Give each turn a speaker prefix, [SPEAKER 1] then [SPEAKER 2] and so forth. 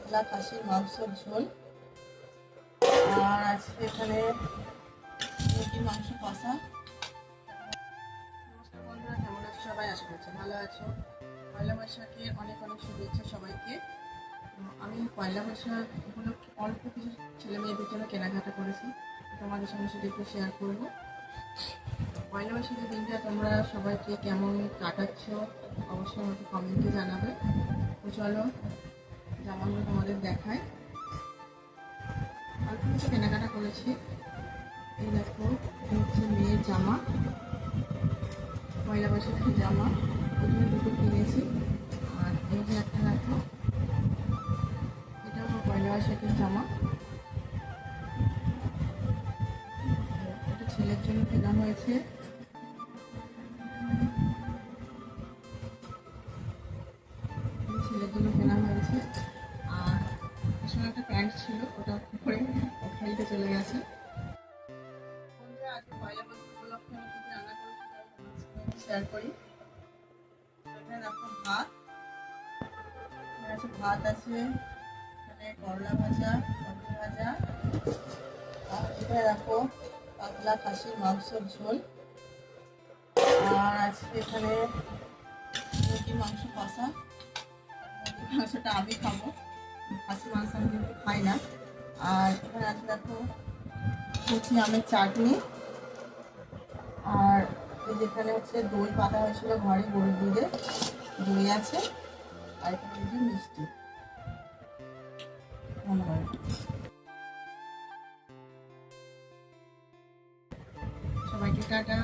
[SPEAKER 1] পাতলা খাসির মাংসের ঝোল, আর আছে এখানে মুরগির মাংস কষা। নমস্কার বন্ধুরা, কেমন আছো সবাই? আশা করছি ভালো আছো। পয়লা বৈশাখের অনেক অনেক শুভেচ্ছা সবাইকে। আমি পয়লা বৈশাখ উপলক্ষে অল্প কিছু ছেলে মেয়েদের জন্য কেনাকাটা করেছি, তোমাদের সঙ্গে সেটা একটু শেয়ার করবো। পয়লা বৈশাখের দিনটা তোমরা সবাইকে কেমন কাটাচ্ছ অবশ্যই আমাকে কমেন্টে জানাবে। তো চলো জামাগুলো তোমাদের দেখায়। অল্প কিছু কেনাকাটা করেছি। এই দেখো, হচ্ছে মেয়ের জামা, পয়লা বৈশাখের জামা, প্রথমে দুটো কিনেছি। আর এই যে একটা দেখো, এটা আমার পয়লা বৈশাখের জামা, এটা ছেলের জন্য কেনা হয়েছে। ছেলের জন্য কেনা হয়েছে। আর আসলে একটা প্যান্ট ছিল, ওটা পরে খেলতে চলে গেছে। বন্ধুরা, আজকে পয়লা বৈশাখ উপলক্ষে আমি কিছু রান্না করেছি, শেয়ার করি। এখানে দেখো ভাত আছে, এখানে করলা ভাজা, পটল ভাজা, আর এখানে দেখো পাতলা খাসির মাংসের ঝোল, আর আছে এখানে মুরগির মাংস কষা। মুরগির মাংসটা আমি খাবো, খাসির মাংস আমি কিন্তু খাই না। আর এখানে আছে দেখো কুচি আমের চাটনি, আর যেখানে হচ্ছে দই পাতা হয়েছিল ঘরে গরুর দুধে, দই আছে, আর এখানে যে মিষ্টি। ধন্যবাদ। সবাইকে টাটা।